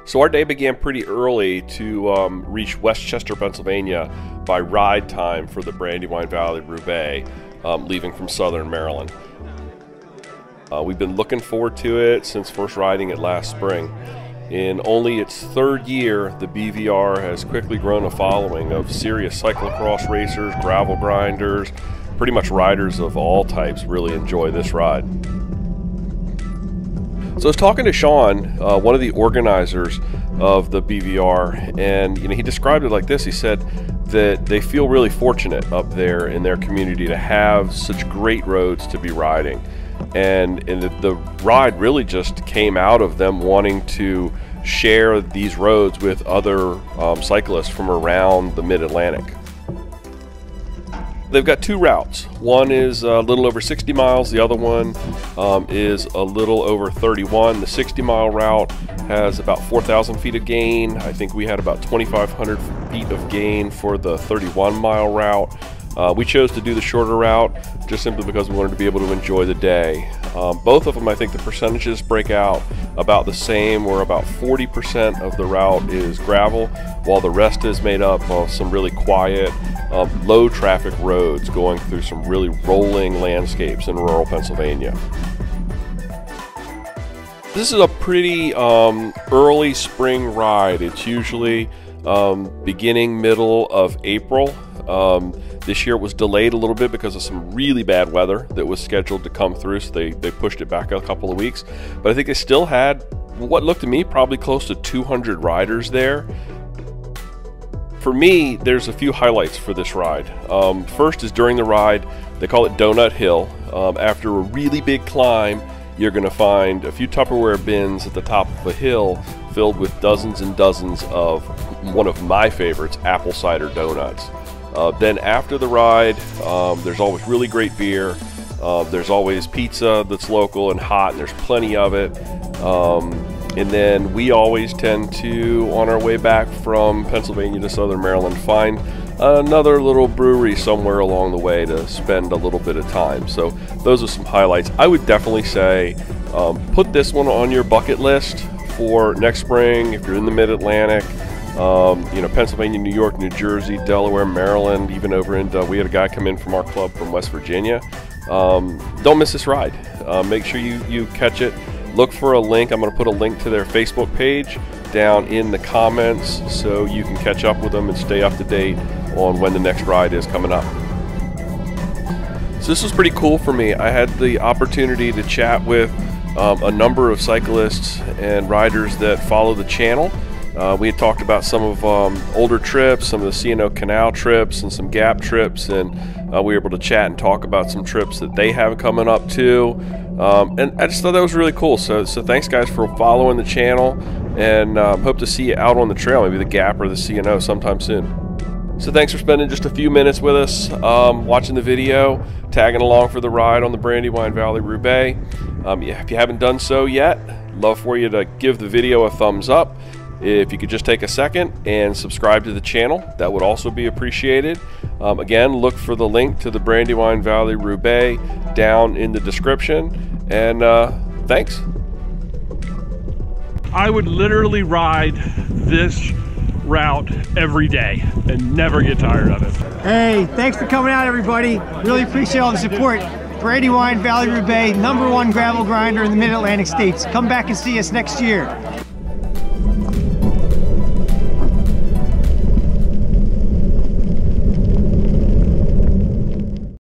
So our day began pretty early to reach West Chester, Pennsylvania by ride time for the Brandywine Valley Roubaix, leaving from Southern Maryland. We've been looking forward to it since first riding it last spring. In only its third year, the BVR has quickly grown a following of serious cyclocross racers, gravel grinders, pretty much riders of all types really enjoy this ride. So I was talking to Sean, one of the organizers of the BVR, and he described it like this. He said that they feel really fortunate up there in their community to have such great roads to be riding. And the ride really just came out of them wanting to share these roads with other cyclists from around the Mid-Atlantic. They've got two routes. One is a little over 60 miles. The other one is a little over 31. The 60-mile route has about 4,000 feet of gain. I think we had about 2,500 feet of gain for the 31-mile route. We chose to do the shorter route just simply because we wanted to be able to enjoy the day. Both of them, I think the percentages break out about the same, where about 40% of the route is gravel, while the rest is made up of some really quiet, low traffic roads going through some really rolling landscapes in rural Pennsylvania. This is a pretty early spring ride. It's usually beginning, middle of April. This year it was delayed a little bit because of some really bad weather that was scheduled to come through, so they pushed it back a couple of weeks. But I think they still had what looked to me probably close to 200 riders there. For me, there's a few highlights for this ride. First is during the ride, they call it Donut Hill. After a really big climb, you're going to find a few Tupperware bins at the top of a hill filled with dozens and dozens of one of my favorites, apple cider donuts. Then after the ride, there's always really great beer. There's always pizza that's local and hot, and there's plenty of it. And then we always tend to, on our way back from Pennsylvania to Southern Maryland, find another little brewery somewhere along the way to spend a little bit of time. So those are some highlights. I would definitely say put this one on your bucket list for next spring if you're in the Mid-Atlantic. Pennsylvania, New York, New Jersey, Delaware, Maryland, even over in, we had a guy come in from our club from West Virginia. Don't miss this ride. Make sure you catch it. Look for a link. I'm going to put a link to their Facebook page down in the comments so you can catch up with them and stay up to date on when the next ride is coming up. So this was pretty cool for me. I had the opportunity to chat with a number of cyclists and riders that follow the channel. We had talked about some of older trips, some of the C&O Canal trips and some Gap trips, and we were able to chat and talk about some trips that they have coming up too. And I just thought that was really cool. So thanks guys for following the channel, and hope to see you out on the trail, maybe the Gap or the C&O sometime soon. So thanks for spending just a few minutes with us, watching the video, tagging along for the ride on the Brandywine Valley Roubaix. If you haven't done so yet, love for you to give the video a thumbs up. If you could just take a second and subscribe to the channel, that would also be appreciated. Again, look for the link to the Brandywine Valley Roubaix down in the description. And thanks. I would literally ride this route every day and never get tired of it. Hey, thanks for coming out, everybody. Really appreciate all the support. Brandywine Valley Roubaix, #1 gravel grinder in the Mid-Atlantic states. Come back and see us next year.